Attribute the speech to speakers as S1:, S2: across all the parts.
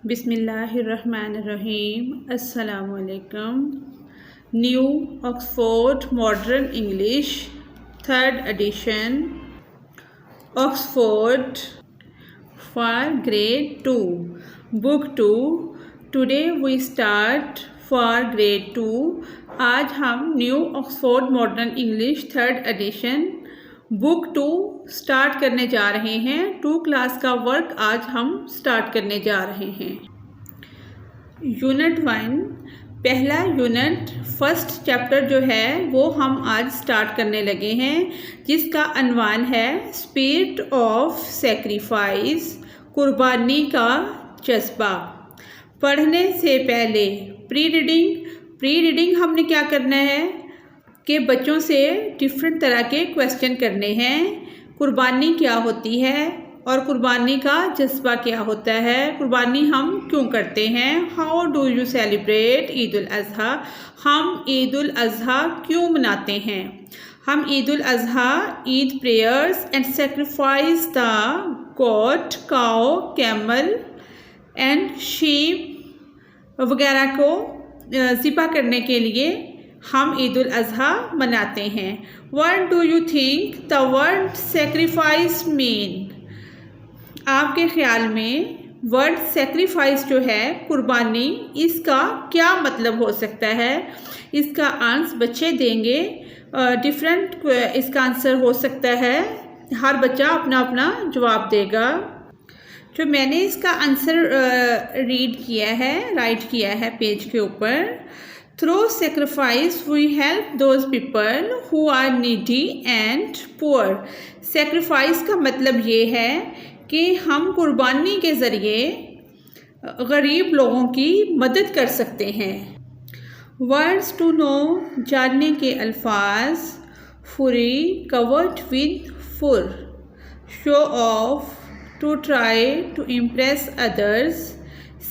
S1: बिस्मिल्लाहिर्रहमानिर्रहीम। अस्सलामुअलैकुम। New Oxford modern English third edition, Oxford for grade 2, book 2। Today we start for grade 2। आज हम new Oxford modern English third edition book 2 start करने जा रहे हैं। 2 क्लास का वर्क आज हम स्टार्ट करने जा रहे हैं। यूनिट 1 पहला यूनिट फर्स्ट चैप्टर जो है वो हम आज स्टार्ट करने लगे हैं, जिसका अन्वान है स्पिरिट ऑफ सैक्रिफाइस, कुर्बानी का जज्बा। पढ़ने से पहले प्री रीडिंग हमने क्या करना है कि बच्चों से डिफरेंट तरह के क्वेश्चन करने हैं। कुर्बानी क्या होती है और कुर्बानी का जज्बा क्या होता है, कुर्बानी हम क्यों करते हैं, how do you celebrate Eid ul Azha, हम ईद उल अज़हा क्यों मनाते हैं, हम Eid ul Azha Eid prayers and sacrifice the goat, cow, camel and sheep वगैरह को ज़िबा करने के लिए हम ईद उल अज़हा मनाते हैं। What do you think the word sacrifice mean? आपके ख़्याल में वर्ड सेक्रीफाइस जो है कुर्बानी, इसका क्या मतलब हो सकता है? इसका आंसर बच्चे देंगे, डिफरेंट इसका आंसर हो सकता है। हर बच्चा अपना अपना जवाब देगा। जो मैंने इसका आंसर राइट किया है पेज के ऊपर। Through sacrifice we help those people who are needy and poor। Sacrifice का मतलब ये है कि हम कुर्बानी के ज़रिए गरीब लोगों की मदद कर सकते हैं। Words to know जानने के अल्फाज, फुरी covered with fur, show off to try to impress others,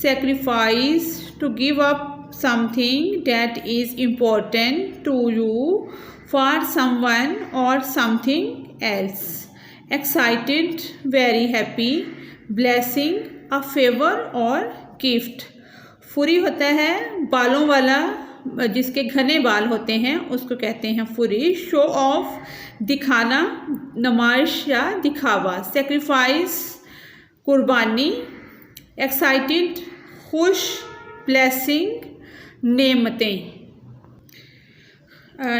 S1: sacrifice to give up something that is important to you for someone or something else, excited, very happy, blessing, a favor or gift। फुरी होता है बालों वाला, जिसके घने बाल होते हैं उसको कहते हैं फुरी। शो ऑफ दिखाना, नुमाइश या दिखावा। सेक्रीफाइस कुर्बानी। एक्साइटेड खुश। ब्लेसिंग नेमतें।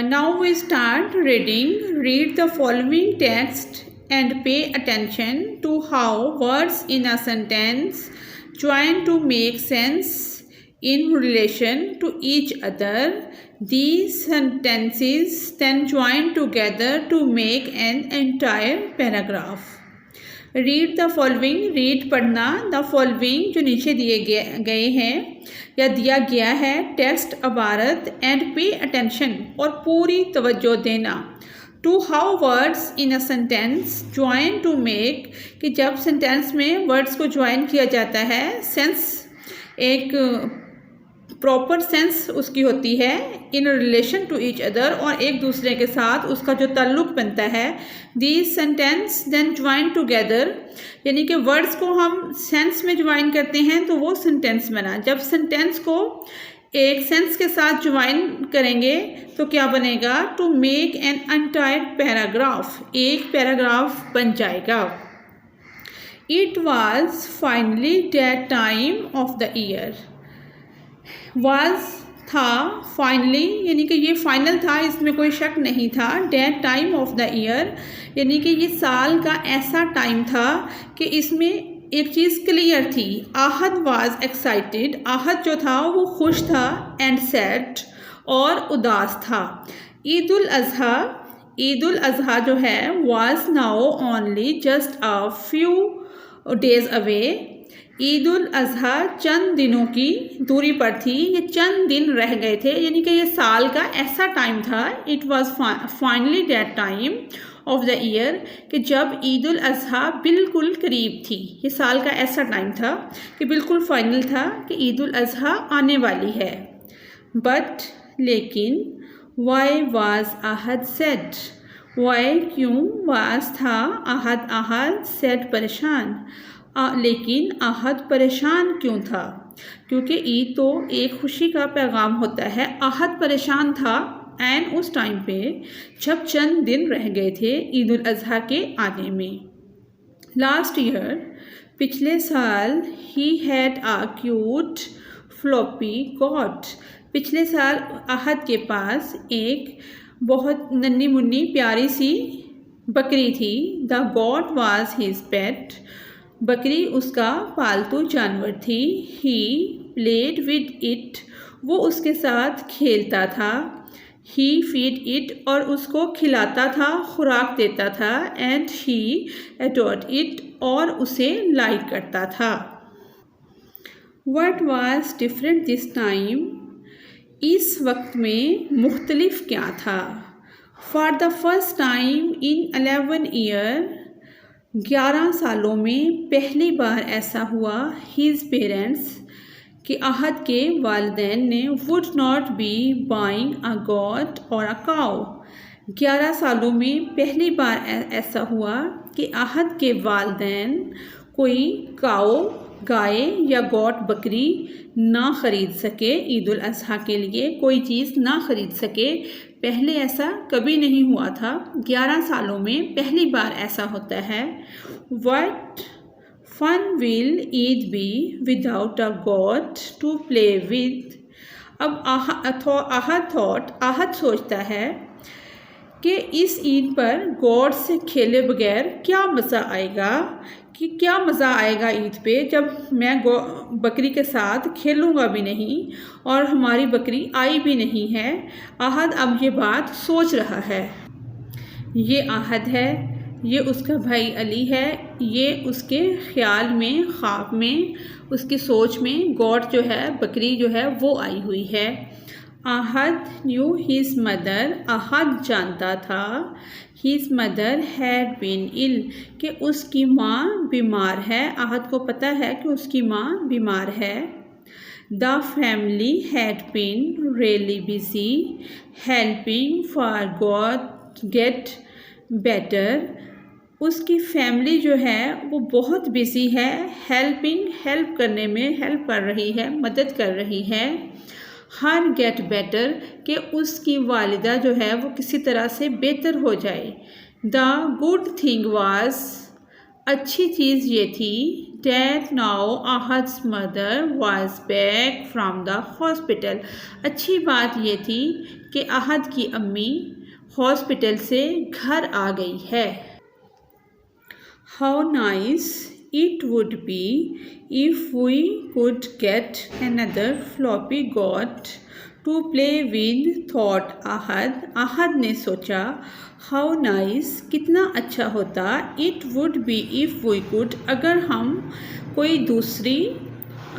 S1: Now we start reading. Read the following text and pay attention to how words in a sentence join to make sense in relation to each other. These sentences then join together to make an entire paragraph. Read the following, read पढ़ना, the following जो नीचे दिए गए हैं या दिया गया है टेक्स्ट इबारत, एंड पे अटेंशन और पूरी तवज्जो देना to how words in a sentence join to make, कि जब सेंटेंस में वर्ड्स को ज्वाइन किया जाता है सेंस, एक प्रॉपर सेंस उसकी होती है, in relation to each other और एक दूसरे के साथ उसका जो ताल्लुक़ बनता है। These sentence then join together, यानी कि वर्ड्स को हम सेंस में ज्वाइन करते हैं तो वो सेंटेंस बना। जब सेंटेंस को एक सेंस के साथ ज्वाइन करेंगे तो क्या बनेगा? To make an entire paragraph, एक पैराग्राफ बन जाएगा। It was finally that time of the year. Was था, फाइनली यानी कि ये फाइनल था, इसमें कोई शक नहीं था। That time of the year यानी कि ये साल का ऐसा टाइम था कि इसमें एक चीज़ क्लियर थी। आहद वाज एक्साइटेड, आहद जो था वो खुश था, एंड सैड और उदास था। ईद उल अज़हा जो है was now only just a few days away. Eid ul Azha चंद दिनों की दूरी पर थी, ये चंद दिन रह गए थे, यानी कि ये साल का ऐसा टाइम था। It was finally that time of the year, कि जब ईद उल अज़हा बिल्कुल करीब थी। ये साल का ऐसा टाइम था कि बिल्कुल फाइनल था कि ईद उल अज़हा आने वाली है। बट लेकिन why was Ahad sad, why क्यों, वाज था, आहद सेड परेशान, लेकिन आहद परेशान क्यों था? क्योंकि ईद तो एक खुशी का पैगाम होता है। आहद परेशान था एंड उस टाइम पे जब चंद दिन रह गए थे ईद उल अज़हा के आने में। लास्ट ईयर, पिछले साल, he had a cute floppy got. पिछले साल आहद के पास एक बहुत नन्ही मुन्नी प्यारी सी बकरी थी। द गॉट वॉज हिज पेट। बकरी उसका पालतू जानवर थी। He played with it. वो उसके साथ खेलता था। ही फीड इट। और उसको खिलाता था, खुराक देता था। And he adored it. और उसे लाइक करता था। What was different this time? इस वक्त में मुख्तलिफ क्या था? For the first time in 11 year, 11 सालों में पहली बार ऐसा हुआ, हिज पेरेंट्स कि आहद के वालिदैन ने would not be buying a got और अ काउ। 11 सालों में पहली बार ऐसा हुआ कि आहद के वालिदैन कोई काऊ, गाय या गॉट, बकरी ना ख़रीद सके। ईद उल अज़हा के लिए कोई चीज़ ना ख़रीद सके। पहले ऐसा कभी नहीं हुआ था। 11 सालों में पहली बार ऐसा होता है। What fun will Eid be without a goat to play with? अब आहद सोचता है कि इस ईद पर गॉड से खेले बगैर क्या मज़ा आएगा, कि क्या मज़ा आएगा ईद पे जब मैं बकरी के साथ खेलूँगा भी नहीं और हमारी बकरी आई भी नहीं है। आहद अब ये बात सोच रहा है। ये आहद है, ये उसका भाई अली है, ये उसके ख्याल में, ख्वाब में, उसकी सोच में गॉड जो है, बकरी जो है वो आई हुई है। Ahad knew his mother. Ahad जानता था his mother had been ill, कि उसकी माँ बीमार है। आहद को पता है कि उसकी माँ बीमार है। The family had been really busy helping for god get better. उसकी फैमिली जो है वो बहुत बिजी है, हेल्प करने में, हेल्प कर रही है, मदद कर रही है। हर गेट बेटर, कि उसकी वालिदा जो है वो किसी तरह से बेहतर हो जाए। द गुड थिंग वाज, अच्छी चीज़ ये थी, that now Ahad's mother was back from the hospital. अच्छी बात ये थी कि आहद की अम्मी हॉस्पिटल से घर आ गई है। How nice it would be if we could get another floppy goat to play with, thought Ahad. Ahad ने सोचा, how nice, कितना अच्छा होता, it would be if we could, अगर हम कोई दूसरी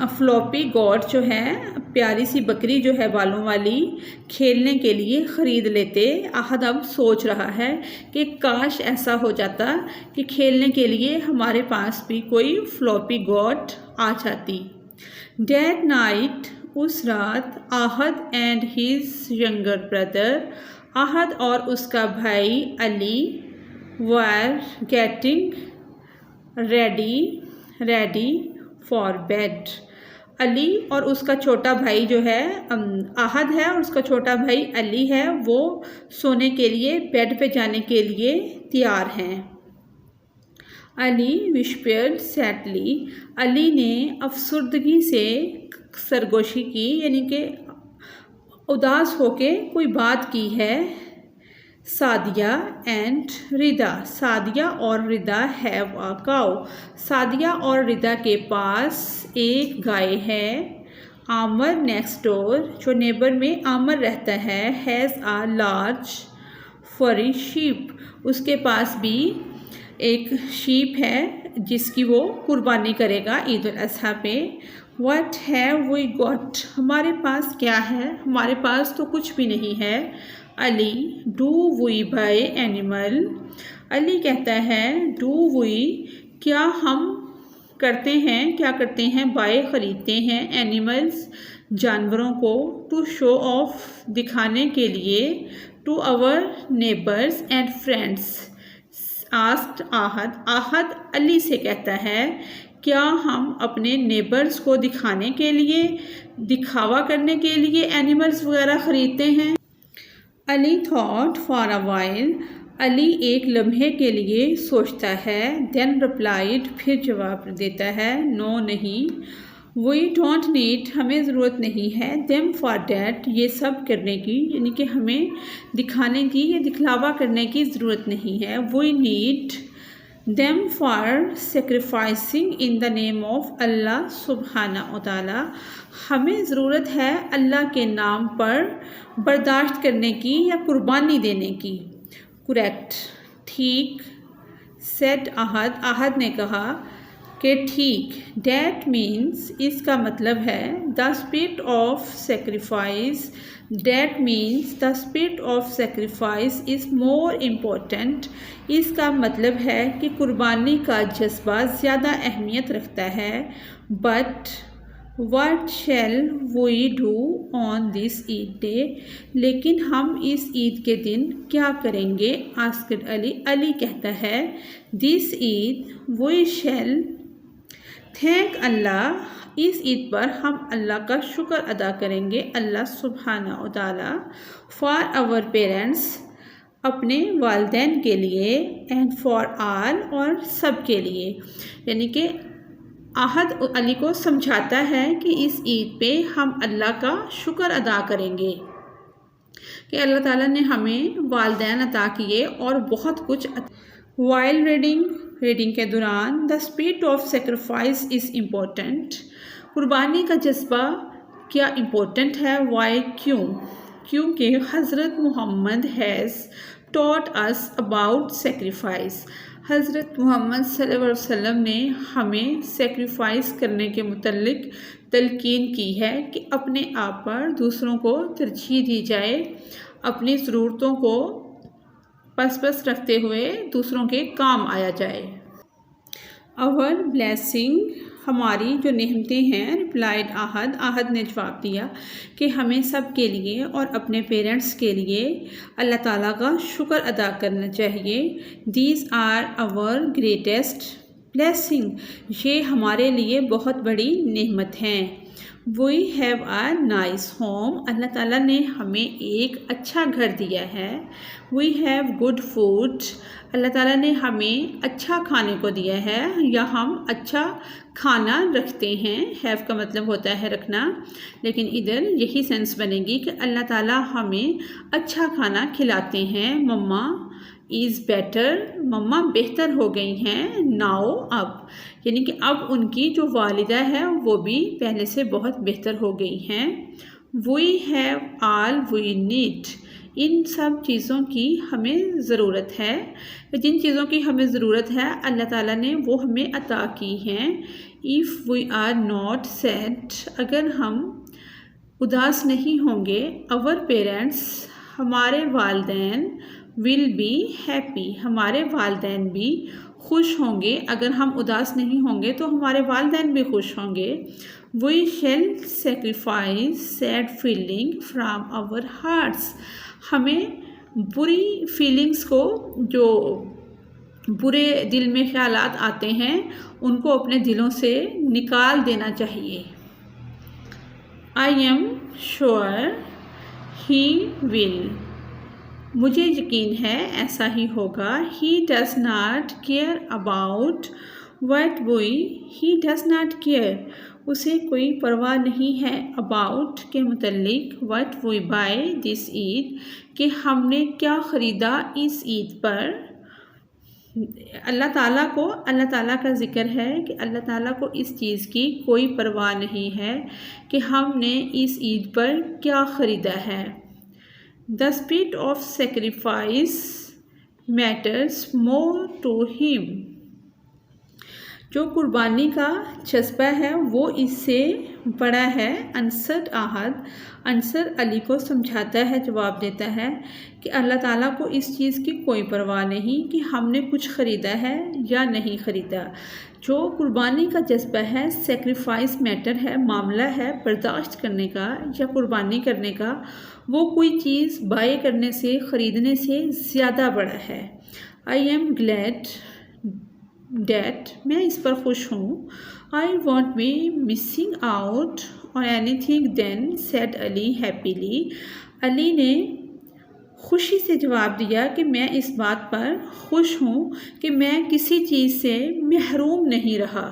S1: फ्लॉपी गॉट जो है, प्यारी सी बकरी जो है बालों वाली, खेलने के लिए ख़रीद लेते। आहद अब सोच रहा है कि काश ऐसा हो जाता कि खेलने के लिए हमारे पास भी कोई फ्लॉपी गॉट आ जाती। डेट नाइट, उस रात, Ahad and his younger brother, Ahad और उसका भाई Ali, were getting ready for bed. Ali और उसका छोटा भाई जो है, आहद है और उसका छोटा भाई अली है, वो सोने के लिए, बेड पे जाने के लिए तैयार हैं। अली विस्पर्ड सैडली, अली ने अफसुर्दगी से सरगोशी की, यानी कि उदास होके कोई बात की है। सादिया एंड रिदा, सादिया और रिदा हैव अ काउ। सादिया और रिदा के पास एक गाय है। आमर नेक्स्ट डोर, जो नेबर में आमर रहता है, हैज़ अ लार्ज फरी शीप, उसके पास भी एक शीप है जिसकी वो कुर्बानी करेगा ईद उल अज़हा पे। What have we got, हमारे पास क्या है, हमारे पास तो कुछ भी नहीं है। Ali, do we buy animal, Ali कहता है डू वी, क्या हम करते हैं, बाय खरीदते हैं, एनिमल्स, जानवरों को, टू शो ऑफ, दिखाने के लिए, to our neighbours and friends. Asked Ahad, Ahad Ali से कहता है क्या हम अपने नेबर्स को दिखाने के लिए, दिखावा करने के लिए एनिमल्स वगैरह ख़रीदते हैं? Ali thought for a while, Ali एक लम्हे के लिए सोचता है। देन रिप्लाइड, फिर जवाब देता है, नो नहीं। वी डोंट नीड, हमें ज़रूरत नहीं है। देम फॉर डैट, ये सब करने की, यानी कि हमें दिखाने की या दिखलावा करने की ज़रूरत नहीं है। We need them for sacrificing in the name of Allah सुब्हाना व तआला, हमें ज़रूरत है अल्लाह के नाम पर बर्दाश्त करने की या कुर्बानी देने की। करेक्ट, ठीक। सेड अहद, अहद ने कहा कि ठीक। डैट मीन्स, इसका मतलब है the spirit of sacrifice, that means the spirit of sacrifice is more important, इसका मतलब है कि कुर्बानी का जज्बा ज़्यादा अहमियत रखता है। But What shall we do on this Eid day? लेकिन हम इस ईद के दिन क्या करेंगे? आस्क्ड अली, अली कहता है, This Eid we shall thank Allah, इस ईद पर हम अल्लाह का शुक्र अदा करेंगे, अल्लाह सुब्हाना व तआला, फॉर आवर पेरेंट्स, अपने वालिदैन के लिए, एंड फॉर ऑल, और सब के लिए। यानी कि अहद अली को समझाता है कि इस ईद पे हम अल्लाह का शुक्र अदा करेंगे कि अल्लाह ताला ने हमें वालिदैन अता किए और बहुत कुछ। वाइल रीडिंग, रीडिंग के दौरान, the spirit of sacrifice is important, कुर्बानी का जज्बा क्या इम्पोर्टेंट है? वाई, क्यों? क्योंकि Hazrat Mohammad has taught us about sacrifice, Hazrat Mohammad सल्लल्लाहु अलैहि वसल्लम ने हमें सेक्रीफाइस करने के मुतल्लिक तलकीन की है कि अपने आप पर दूसरों को तरजीह दी जाए, अपनी ज़रूरतों को पस रखते हुए दूसरों के काम आया जाए। अवर ब्लेसिंग, हमारी जो नेमतें हैं। रिप्लाइड अहद, अहद ने जवाब दिया कि हमें सब के लिए और अपने पेरेंट्स के लिए अल्लाह ताला का शुक्र अदा करना चाहिए। These are our greatest blessing, ये हमारे लिए बहुत बड़ी नेमत हैं। We have a nice home, Allah ताला ने हमें एक अच्छा घर दिया है। We have good food, Allah ताला ने हमें अच्छा खाने को दिया है या हम अच्छा खाना रखते हैं। हैव का मतलब होता है रखना, लेकिन इधर यही सेंस बनेगी कि अल्लाह ताला हमें अच्छा खाना खिलाते हैं। मम्मा इज़ बेटर, मम्मा बेहतर हो गई हैं। नाउ, अब, यानी कि अब उनकी जो वालिदा है वो भी पहले से बहुत बेहतर हो गई हैं। We have all we need, इन सब चीज़ों की हमें ज़रूरत है, जिन चीज़ों की हमें ज़रूरत है अल्लाह ताला ने वो हमें अता की हैं। If we are not sad, अगर हम उदास नहीं होंगे, अवर पेरेंट्स, हमारे वालिदैन, विल बी हैप्पी, हमारे वालिदैन भी खुश होंगे। अगर हम उदास नहीं होंगे तो हमारे वालिदैन भी खुश होंगे। We shall sacrifice sad feeling from our hearts, हमें बुरी फीलिंग्स को, जो बुरे दिल में ख्यालात आते हैं, उनको अपने दिलों से निकाल देना चाहिए। I am sure he will, मुझे यकीन है ऐसा ही होगा। He does not care about what we, he does not care, उसे कोई परवाह नहीं है अबाउट के मुतल्लिक, what we buy this Eid, कि हमने क्या ख़रीदा इस ईद पर। अल्लाह ताला को, अल्लाह ताला का ज़िक्र है कि अल्लाह ताला को इस चीज़ की कोई परवाह नहीं है कि हमने इस ईद पर क्या ख़रीदा है। The spirit of sacrifice matters more to him, जो कुर्बानी का जज्बा है वो इससे बड़ा है। अंसर अहद, अंसर अली को समझाता है, जवाब देता है कि अल्लाह ताला को इस चीज़ की कोई परवाह नहीं कि हमने कुछ ख़रीदा है या नहीं ख़रीदा। जो कुर्बानी का जज्बा है, सेक्रीफाइस मैटर है, मामला है बर्दाश्त करने का या कुर्बानी करने का, वो कोई चीज़ बाय करने से, ख़रीदने से ज़्यादा बड़ा है। आई एम ग्लैड डैट मैं इस पर खुश हूँ। I won't be missing out और anything then said Ali happily. Ali ने खुशी से जवाब दिया कि मैं इस बात पर खुश हूँ कि मैं किसी चीज़ से महरूम नहीं रहा।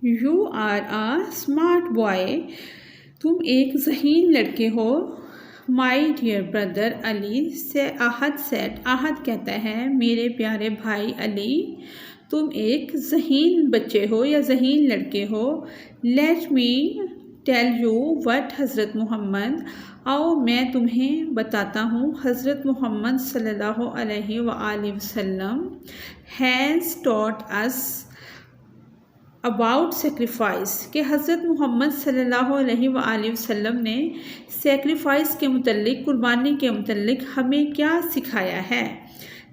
S1: You are a smart boy, तुम एक ज़हीन लड़के हो। माई डियर ब्रदर अली से आहद सेट, आहद कहता है मेरे प्यारे भाई अली, तुम एक ज़हीन बच्चे हो या ज़हीन लड़के हो। Let me tell you what Hazrat Mohammad, आओ मैं तुम्हें बताता हूँ हज़रत मोहम्मद सल्लल्लाहु अलैहि वसल्लम has taught us about sacrifice, कि हज़रत मोहम्मद सल्लल्लाहु अलैहि वसल्लम ने सेक्रीफाइस के मुतल्लिक, कुर्बानी के मुतल्लिक हमें क्या सिखाया है।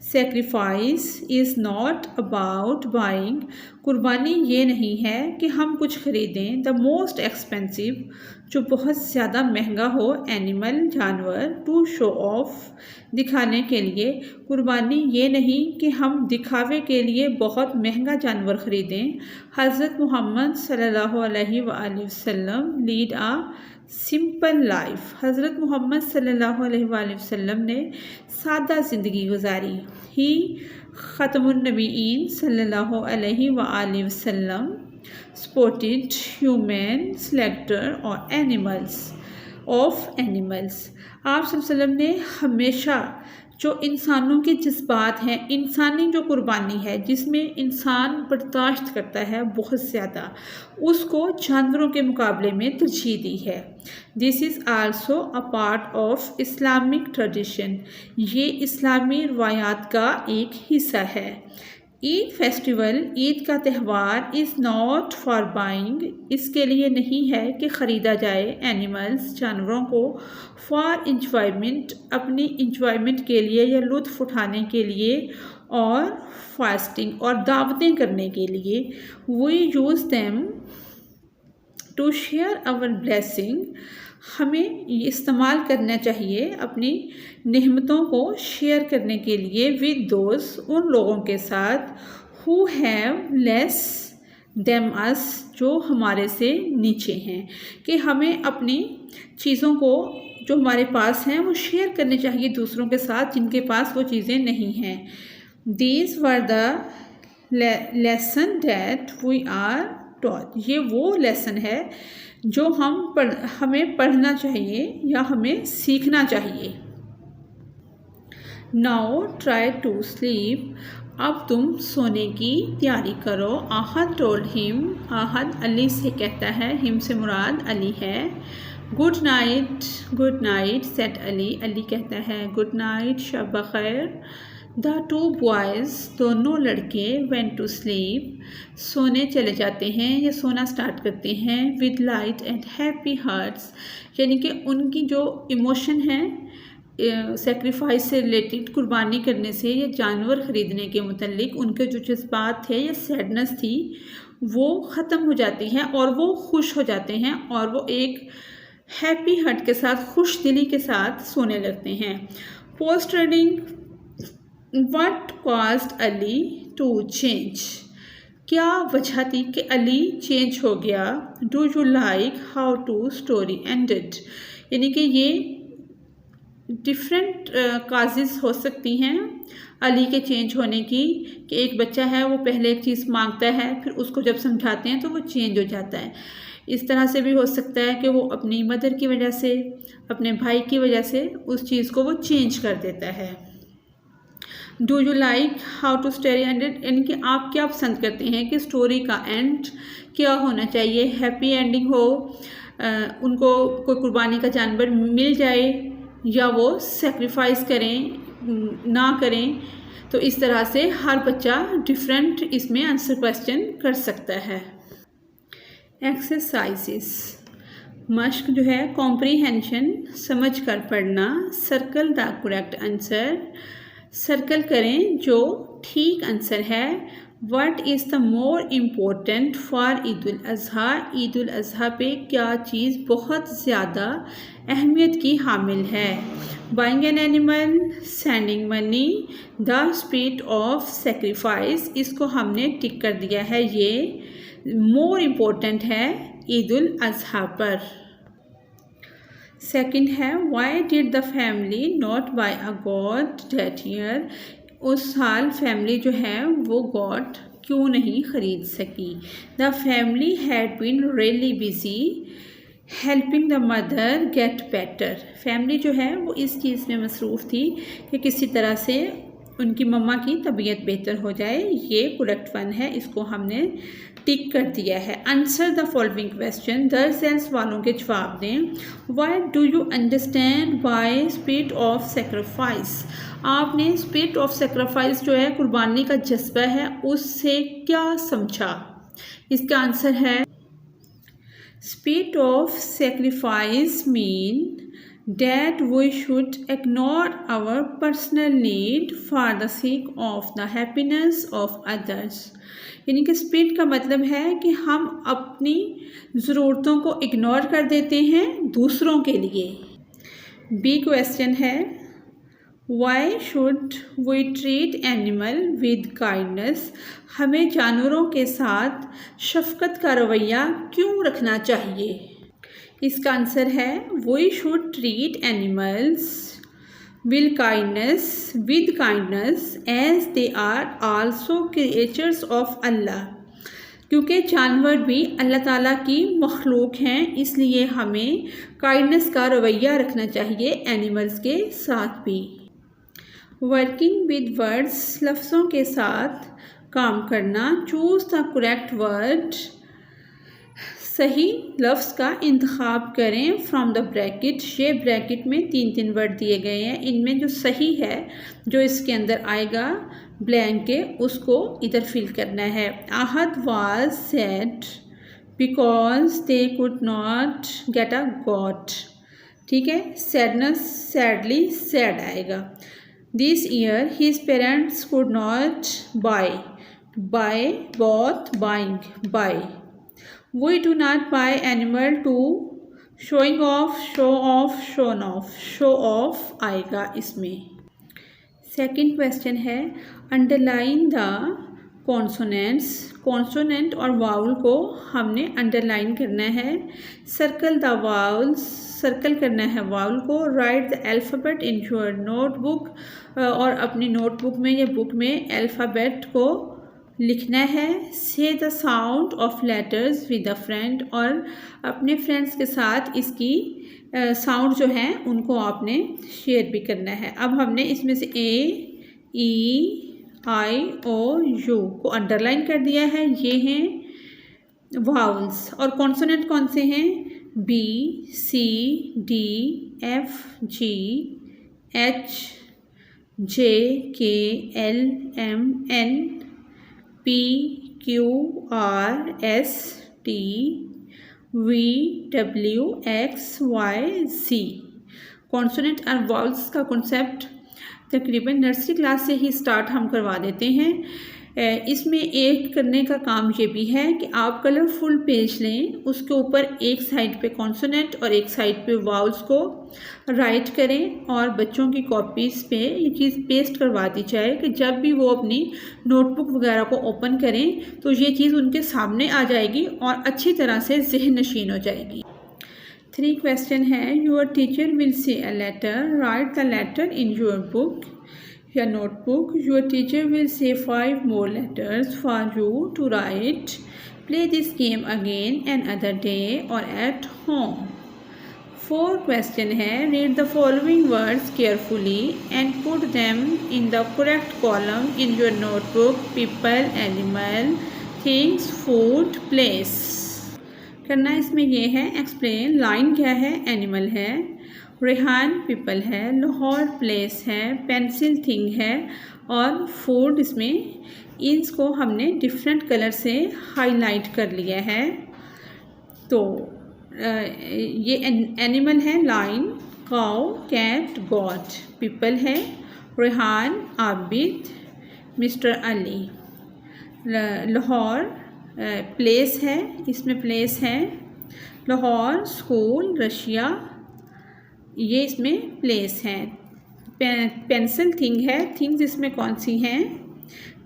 S1: Sacrifice is not about buying, कुर्बानी ये नहीं है कि हम कुछ ख़रीदें द मोस्ट एक्सपेंसिव, जो बहुत ज़्यादा महंगा हो, एनिमल जानवर, टू शो ऑफ, दिखाने के लिए। कुर्बानी ये नहीं कि हम दिखावे के लिए बहुत महंगा जानवर ख़रीदें। हज़रत मोहम्मद सल्लल्लाहु अलैहि वसल्लम लीड आ सिंपल लाइफ, हज़रत मोहम्मद सल्लल्लाहु अलैहि वसल्लम ने सादा ज़िंदगी गुजारी। ही ख़तमुन नबीयीन सल्लल्लाहु अलैहि वसल्लम स्पोर्टेड ह्यूमन सेलेक्टर और एनिमल्स ऑफ एनिमल्स, आप सल्लल्लाहु अलैहि वसल्लम ने हमेशा जो इंसानों के जज्बात हैं, इंसानी जो कुर्बानी है जिसमें इंसान बर्दाश्त करता है बहुत ज़्यादा, उसको जानवरों के मुकाबले में तरजीह दी है। This is also a part of Islamic tradition, ये इस्लामी रवायात का एक हिस्सा है। ईद फेस्टिवल, ईद का त्यौहार इज़ नॉट फॉर बाइंग, इसके लिए नहीं है कि ख़रीदा जाए, एनिमल्स जानवरों को, फॉर इंजॉयमेंट, अपनी इंजॉयमेंट के लिए या लुत्फ़ उठाने के लिए, और फास्टिंग और दावतें करने के लिए। We use them to share our blessing, हमें ये इस्तेमाल करना चाहिए अपनी नेमतों को शेयर करने के लिए, विद दोज, उन लोगों के साथ, हु हैव लेस देम अस, जो हमारे से नीचे हैं, कि हमें अपनी चीज़ों को जो हमारे पास हैं वो शेयर करनी चाहिए दूसरों के साथ जिनके पास वो चीज़ें नहीं हैं। These were the lesson that we are taught, ये वो लेसन है जो हमें पढ़ना चाहिए या हमें सीखना चाहिए। नाउ ट्राई टू स्लीप, अब तुम सोने की तैयारी करो। आहद टोल्ड हिम, आहद अली से कहता है, हिम से मुराद अली है। Good night set Ali, Ali कहता है गुड नाइट, शब खैर। द टू बॉयज़, दोनों लड़के, वेंट टू स्लीप, सोने चले जाते हैं या सोना स्टार्ट करते हैं, with light and happy hearts, यानी कि उनकी जो इमोशन है सेक्रीफाइस से रिलेटेड, कुर्बानी करने से या जानवर ख़रीदने के मुतल्लिक उनके जो जज्बात थे या सैडनेस थी वो ख़त्म हो जाती हैं और वो खुश हो जाते हैं और वो एक हैप्पी हार्ट के साथ, खुश दिली के साथ सोने लगते हैं। Post reading, What caused Ali to change, क्या वजह थी कि अली चेंज हो गया। Do you like how to story ended, यानी कि ये डिफरेंट काजेज़ हो सकती हैं अली के चेंज होने की, कि एक बच्चा है वो पहले एक चीज़ मांगता है फिर उसको जब समझाते हैं तो वो चेंज हो जाता है। इस तरह से भी हो सकता है कि वो अपनी मदर की वजह से, अपने भाई की वजह से उस चीज़ को वो चेंज कर देता है। Do you like how to story ended, यानी कि आप क्या पसंद करते हैं कि स्टोरी का एंड क्या होना चाहिए, हैप्पी एंडिंग हो, उनको कोई कुर्बानी का जानवर मिल जाए या वो सेक्रीफाइस करें ना करें। तो इस तरह से हर बच्चा डिफरेंट इसमें आंसर क्वेश्चन कर सकता है। एक्सरसाइजेस, मश्क जो है कॉम्प्रीहेंशन, समझ कर पढ़ना। Circle the correct answer, circle करें जो ठीक आंसर है। What is the more important for Eid ul Azha? Eid ul Azha पे क्या चीज़ बहुत ज़्यादा अहमियत की हामिल है? Buying an animal, sending money, the spirit of sacrifice, इसको हमने टिक कर दिया है, ये मोर इम्पोर्टेंट है ईद उल अज़हा पर। सेकंड है why did the family not buy a goat that year? उस साल फैमिली जो है वो गॉट क्यों नहीं ख़रीद सकी? The family had been really busy helping the mother get better. Family जो है वो इस चीज़ में मसरूफ़ थी कि किसी तरह से उनकी मम्मा की तबीयत बेहतर हो जाए। ये करेक्ट वन है, इसको हमने टिक कर दिया है। आंसर द फॉलोइंग क्वेश्चन, दरअसल वालों के जवाब दें। Why do you understand by spirit of sacrifice? आपने स्पिरिट ऑफ सेक्रीफाइस जो है कुर्बानी का जज्बा है उससे क्या समझा? इसका आंसर है spirit of sacrifice mean that we should ignore our personal need for the sake of the happiness of others। यानी कि स्पिरिट का मतलब है कि हम अपनी ज़रूरतों को इग्नोर कर देते हैं दूसरों के लिए। बी क्वेश्चन है why should we treat animal with kindness? हमें जानवरों के साथ शफकत का रवैया क्यों रखना चाहिए? इसका आंसर है we should treat animals with kindness as they are also creatures of Allah. क्योंकि जानवर भी अल्लाह ताला की मखलूक हैं, इसलिए हमें काइंडनेस का रवैया रखना चाहिए एनिमल्स के साथ भी। वर्किंग विद वर्ड्स, लफ्ज़ों के साथ काम करना। चूज़ द करेक्ट वर्ड, सही लफ्ज़ का इंतखाब करें फ्रॉम द ब्रैकेट। ये ब्रैकेट में 3 वर्ड दिए गए हैं, इनमें जो सही है जो इसके अंदर आएगा ब्लैंक के उसको इधर फिल करना है। Ahad was sad because they could not get a goat. ठीक है, सैडनेस सैडली सैड आएगा। This year his parents could not buy both buying buy. We do not buy animal to showing off, show off आएगा इसमें। Second question है underline the consonants. Consonant और vowel को हमने underline करना है। Circle the vowels, circle करना है वाउल को। Right the alphabet in your notebook, और अपनी नोटबुक में या बुक में अल्फ़ाबेट को लिखना है। से the sound of letters with a friend, और अपने फ्रेंड्स के साथ इसकी साउंड जो है उनको आपने शेयर भी करना है। अब हमने इसमें से ए ई आई ओ यू को अंडरलाइन कर दिया है, ये हैं वाउल्स। और कॉन्सोनेंट कौन से हैं? B C D F G H J K L M N P Q R S T V W X Y Z। Consonant और वाउल्स का कॉन्सेप्ट तकरीबन नर्सरी क्लास से ही स्टार्ट हम करवा देते हैं। इसमें एक करने का काम ये भी है कि आप कलरफुल पेज लें, उसके ऊपर एक साइड पे कॉन्सोनेंट और एक साइड पे वाउल्स को राइट करें, और बच्चों की कॉपीज़ पे ये चीज़ पेस्ट करवा दी जाए कि जब भी वो अपनी नोटबुक वगैरह को ओपन करें तो ये चीज़ उनके सामने आ जाएगी और अच्छी तरह से ज़हन नशीन हो जाएगी। 3 क्वेश्चन है your teacher will say a letter, write the letter in your book या notebook. Your teacher will say 5 more letters for you to write। Play this game again another day और at home. 4 question है read the following words carefully and put them in the correct column in your notebook. People, animal, things, food, place. करना इसमें ये है explain. Line क्या है? Animal है। Rehan people है। लाहौर प्लेस है। पेंसिल थिंग है। और फूड इसमें इसको हमने डिफरेंट कलर से हाईलाइट कर लिया है। तो ये एनिमल है lion, cow, cat, goat. People है रेहान, आबिद, मिस्टर अली। लाहौर प्लेस है, इसमें प्लेस है। लाहौर स्कूल रशिया, ये इसमें प्लेस है। पेंसिल थिंग है, थिंग्स इसमें कौन सी हैं?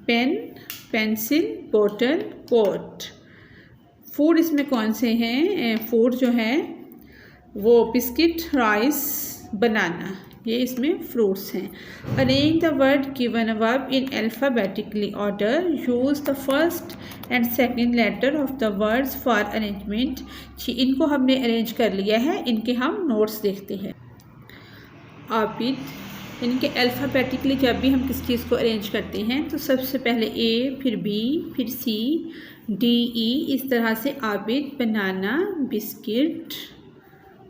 S1: पेन, पेंसिल, बोतल, कोट। फूड इसमें कौन से हैं? फूड जो है वो बिस्किट, राइस, बनाना, ये इसमें फ्रूट्स हैं। Arrange the word given above in alphabetically order, use the first and second letter of the words for arrangement. इनको हमने अरेंज कर लिया है, इनके हम नोट्स देखते हैं। आबिद, इनके अल्फ़ाबेटिकली जब भी हम किसी चीज़ को अरेंज करते हैं तो सबसे पहले ए, फिर बी, फिर सी, डी, ई, इस तरह से आबिद, बनाना, बिस्किट,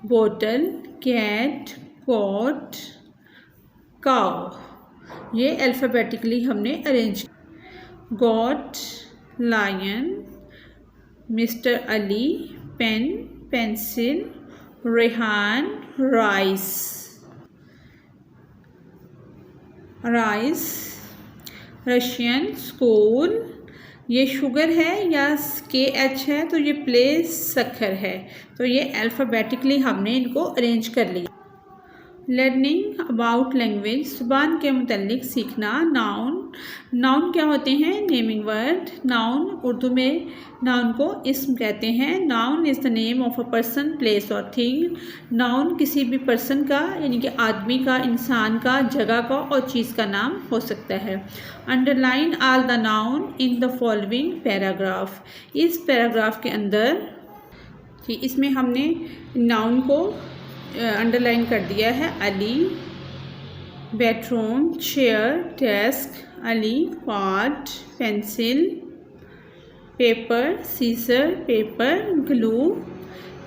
S1: बोतल, कैट, कोट, काउ, ये अल्फ़ाबेटिकली हमने arrange. Goat, lion, mister Ali, pen, pencil, Rehan, rice, rice, Russian, school, ये शुगर है या KH है तो ये प्लेस शक्कर है, तो ये अल्फ़ाबेटिकली हमने इनको अरेंज कर लिया। लर्निंग अबाउट लैंग्वेज, ज़ुबान के मुतल्लिक सीखना। नाउन, नाउन क्या होते हैं? Naming word. नाउन उर्दू में नाउन को इस्म कहते हैं। Noun is the name of a person, place और थिंग। नाउन किसी भी पर्सन का यानी कि आदमी का, इंसान का, जगह का और चीज़ का नाम हो सकता है। Underline all the noun in the following paragraph, इस पैराग्राफ के अंदर इसमें हमने नाउन को अंडरलाइन कर दिया है। Ali, bedroom, chair, desk, Ali, pot, pencil, paper, scissor, paper, glue,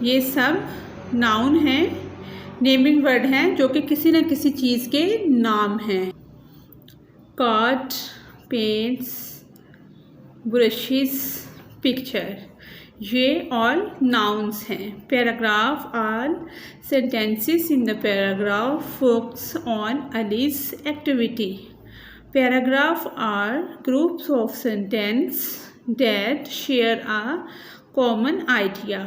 S1: ये सब नाउन हैं, नेमिंग वर्ड हैं जो कि किसी न किसी चीज़ के नाम हैं। कार्ड, पेंट्स, ब्रशेस, पिक्चर, ये ऑल नाउन्स हैं। Paragraph, all sentences in the paragraph focus on Ali's activity. Paragraph are groups of sentences that share a common idea.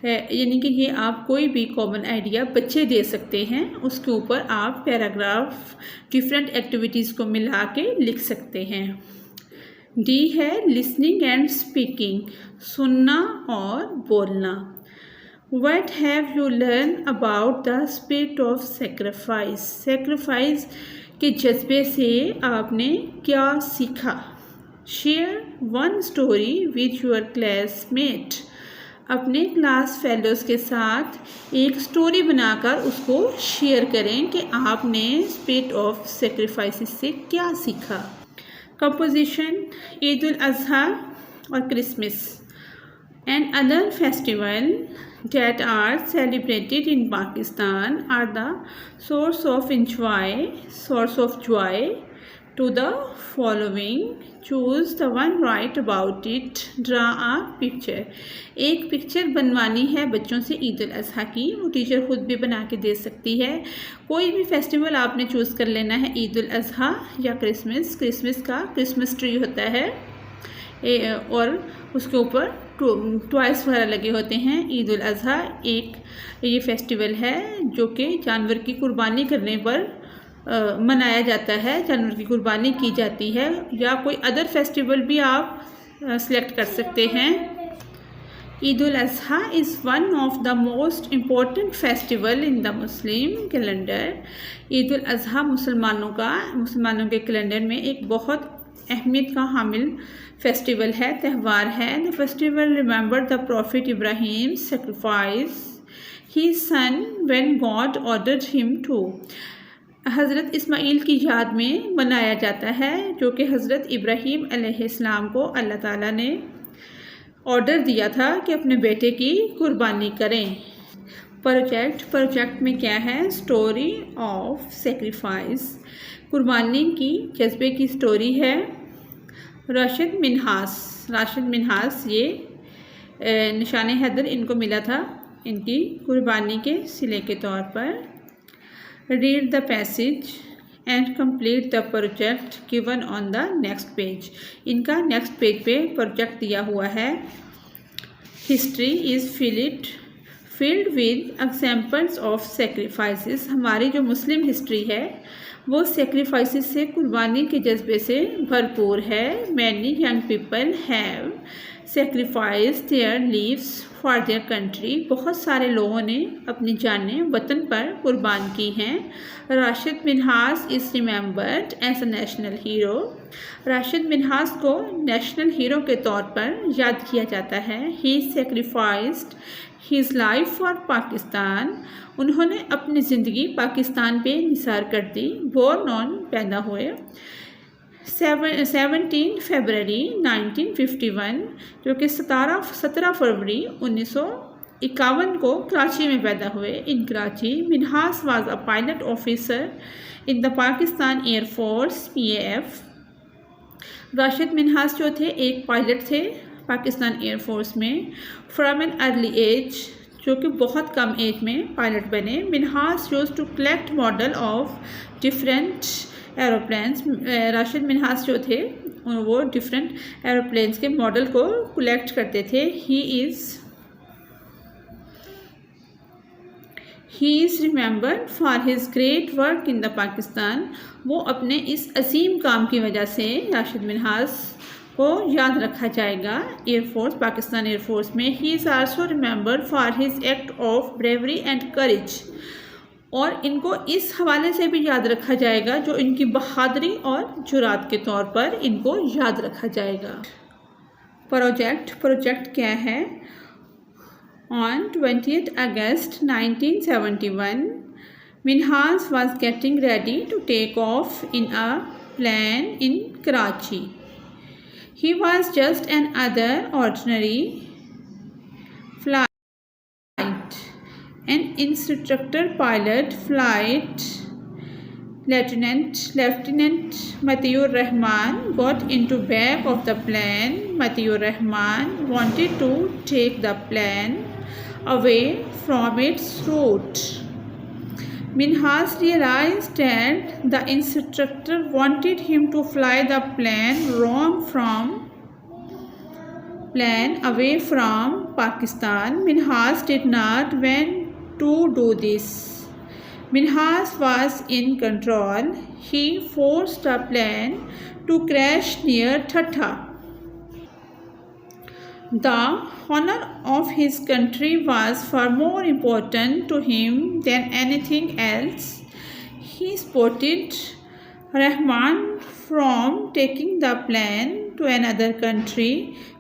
S1: यानी कि ये आप कोई भी कॉमन आइडिया बच्चे दे सकते हैं, उसके ऊपर आप पैराग्राफ डिफरेंट एक्टिविटीज़ को मिला के लिख सकते हैं। डी है लिसनिंग एंड स्पीकिंग, सुनना और बोलना। What have you learned about the spirit of sacrifice? Sacrifice के जज्बे से आपने क्या सीखा? Share one story with your classmate. अपने क्लास फेलोज के साथ एक स्टोरी बनाकर उसको शेयर करें कि आपने स्पिरिट ऑफ सेक्रीफाइस से क्या सीखा। कंपोजिशन, ईद उल अज़हा और Christmas and other festival that are celebrated in Pakistan are the source of joy to the following. Choose the one, write about it, draw a picture. एक picture बनवानी है बच्चों से ईद उल अज़हा की, वो टीचर खुद भी बना के दे सकती है। कोई भी फेस्टिवल आपने चूज़ कर लेना है, ईद उल अज़हा या क्रिसमस। क्रिसमस का क्रिसमस ट्री होता है और उसके ऊपर टॉयस वगैरह लगे होते हैं। ईद उल अज़हा एक ये फेस्टिवल है जो कि जानवर की कुर्बानी करने पर मनाया जाता है, जानवर की कुर्बानी की जाती है। या कोई अदर फेस्टिवल भी आप सिलेक्ट कर सकते हैं। Eid ul Adha is one of the most important festival in the Muslim calendar. Eid ul Adha मुसलमानों के कैलेंडर में एक बहुत अहमियत का हामिल फेस्टिवल है, त्यौहार है। The festival remember the prophet Ibrahim sacrifice his son when god ordered him to. Hazrat Ismail की याद में मनाया जाता है, जो कि हज़रत इब्राहीम अलैहिस्सलाम को अल्लाह ताला ने ऑर्डर दिया था कि अपने बेटे की कुर्बानी करें। प्रोजेक्ट में क्या है? स्टोरी ऑफ सेक्रीफाइस, कुर्बानी की जज्बे की स्टोरी है। राशिद मिन्हास ये निशान हैदर इनको मिला था इनकी कुर्बानी के सिले के तौर पर। Read the passage, and complete the project given on the next page. इनका next page पे project दिया हुआ है. History is filled with examples of sacrifices. हमारी जो मुस्लिम हिस्ट्री है वो सेक्रीफाइसेस से, कुर्बानी के जज्बे से भरपूर है. Many young people have sacrificed their lives for their country. बहुत सारे लोगों ने अपनी जानें वतन पर कुर्बान की हैं. Rashid Minhas is remembered as a national hero. Rashid Minhas को नेशनल हीरो के तौर पर याद किया जाता है. He sacrificed his life for Pakistan. उन्होंने अपनी ज़िंदगी पाकिस्तान पे निसार कर दी. बोर्न ऑन, पैदा हुए 17 फरवरी 1951, जो कि 17 फरवरी 1951 को कराची में पैदा हुए. In Karachi, Minhas was a pilot officer in the Pakistan air force PAF. Rashid Minhas जो थे एक पायलट थे पाकिस्तान एयरफोर्स में. फ्रॉम एन अर्ली एज, जो कि बहुत कम एज में पायलट बने. Minhas used to collect model of different aeroplanes. Rashid Minhas जो थे वो डिफरेंट एरोप्लेन्स के मॉडल को कलेक्ट करते थे. He is remembered for his great work in the Pakistan. वो अपने इस अजीम काम की वजह से राशिद मिन्हास को याद रखा जाएगा एयरफोर्स, पाकिस्तान एयरफोर्स में. He is also remembered for his act of bravery and courage. और इनको इस हवाले से भी याद रखा जाएगा जो इनकी बहादुरी और जुरात के तौर पर इनको याद रखा जाएगा. प्रोजेक्ट क्या है? On 20th August 1971, Minhas was getting ready to take off in a plane in Karachi. He was just another ordinary flight. An instructor pilot, Flight Lieutenant Matiur Rahman, got into back of the plane. Matiur Rahman wanted to take the plane away from its route. Minhas realized that the instructor wanted him to fly the plane away from Pakistan. Minhas did not want to do this. Minhas was in control. He forced the plane to crash near Thatta. The honor of his country was far more important to him than anything else. He spotted Rahman from taking the plane to another country.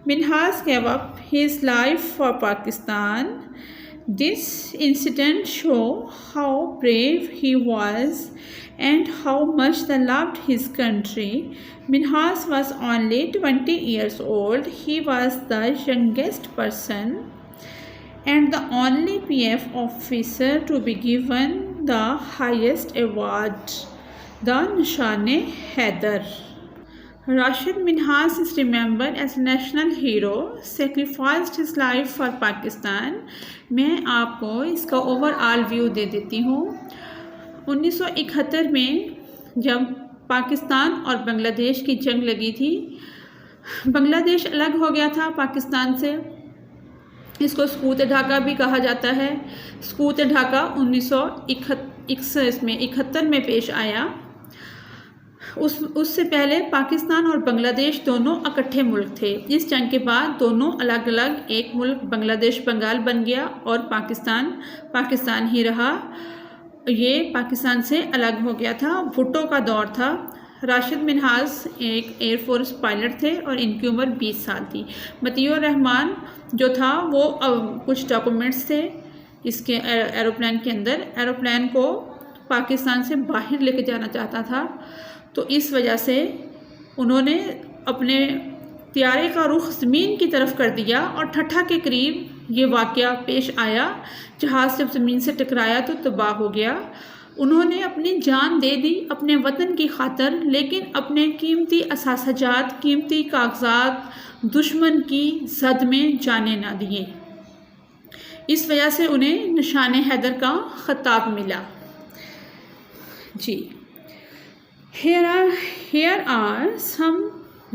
S1: Minhas gave up his life for Pakistan. This incident shows how brave he was and how much he loved his country. Minhas was only 20 years old. He was the youngest person and the only PF officer to be given the highest award, the Nishan-e-Haidar. Rashid Minhas is remembered as national hero, sacrificed his life for Pakistan. मैं आपको इसका overall view दे देती हूँ. 1971 में जब पाकिस्तान और बांग्लादेश की जंग लगी थी, बांग्लादेश अलग हो गया था पाकिस्तान से. इसको सकूत ढाका भी कहा जाता है. सकूत ढाका 1971 में पेश आया. उससे पहले पाकिस्तान और बांग्लादेश दोनों इकट्ठे मुल्क थे. इस जंग के बाद दोनों अलग अलग एक मुल्क बांग्लादेश बंगाल बन गया और पाकिस्तान ही रहा. ये पाकिस्तान से अलग हो गया था. भुट्टो का दौर था. राशिद मिन्हास एक एयरफोर्स पायलट थे और इनकी उम्र 20 साल थी. मतियूर रहमान जो था वो कुछ डॉक्यूमेंट्स थे इसके एरोप्लेन के अंदर. एरोप्लेन को पाकिस्तान से बाहर लेके जाना चाहता था, तो इस वजह से उन्होंने अपने त्यारे का रुख ज़मीन की तरफ कर दिया और ठट्ठा के करीब ये वाक़या पेश आया. जहाज़ जब ज़मीन से टकराया तो तबाह हो गया. उन्होंने अपनी जान दे दी अपने वतन की खातर, लेकिन अपने कीमती असासाजात, कीमती कागजात दुश्मन की जद में जाने ना दिए. इस वजह से उन्हें निशान हैदर का खिताब मिला. जी, Here are some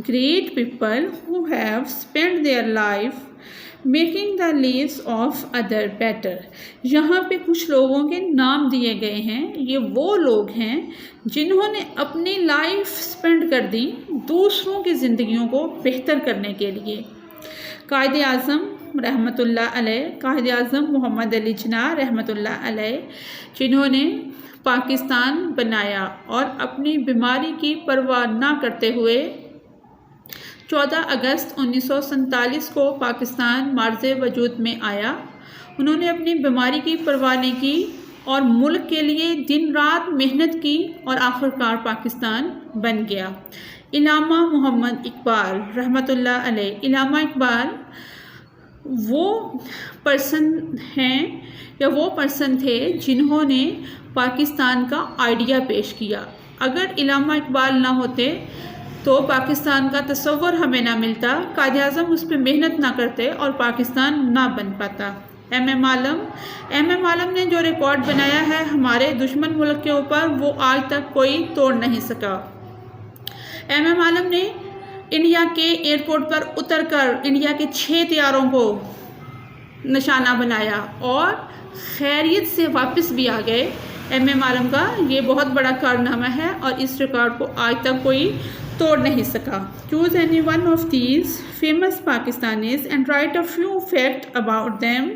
S1: great people who have spent their life making the lives of other better. यहाँ पे कुछ लोगों के नाम दिए गए हैं। ये वो लोग हैं जिन्होंने अपनी लाइफ स्पेंड कर दी दूसरों की ज़िंदगियों को बेहतर करने के लिए। कायदे आज़म रहमतुल्लाह अलैह, कायदे आज़म मोहम्मद अली जिन्ना रहमतुल्लाह अलैह, जिन्होंने पाकिस्तान बनाया और अपनी बीमारी की परवाह ना करते हुए 14 अगस्त 1947 को पाकिस्तान मार्ज़े वजूद में आया। उन्होंने अपनी बीमारी की परवाह नहीं की और मुल्क के लिए दिन रात मेहनत की और आखिरकार पाकिस्तान बन गया। इलामा मोहम्मद इकबाल रहमतुल्लाह अलैह, इलामा इकबाल वो पर्सन हैं या वो पर्सन थे जिन्होंने पाकिस्तान का आइडिया पेश किया। अगर इलामा इकबाल ना होते तो पाकिस्तान का तस्वर हमें ना मिलता, कायदे आज़म उस पर मेहनत ना करते और पाकिस्तान ना बन पाता। एम एम आलम ने जो रिकॉर्ड बनाया है हमारे दुश्मन मुल्क के ऊपर, वो आज तक कोई तोड़ नहीं सका। एम आलम ने इंडिया के एयरपोर्ट पर उतरकर इंडिया के 6 तैयारों को निशाना बनाया और खैरियत से वापस भी आ गए। एम आलम का ये बहुत बड़ा कारनामा है और इस रिकॉर्ड को आज तक कोई तोड़ नहीं सका। Choose any one of these famous Pakistanis and write a few facts about them.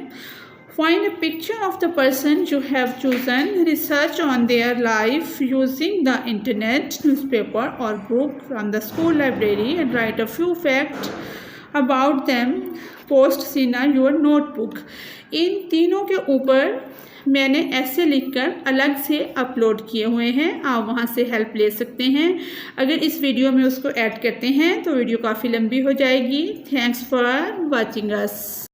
S1: Find a picture of the person you have chosen. Research on their life using the internet, newspaper or book from the school library and write a few facts about them. Post in your notebook. इन तीनों के ऊपर मैंने ऐसे लिखकर अलग से upload किए हुए हैं, आप वहां से हेल्प ले सकते हैं। अगर इस वीडियो में उसको ऐड करते हैं तो वीडियो काफ़ी लंबी हो जाएगी। Thanks for watching us.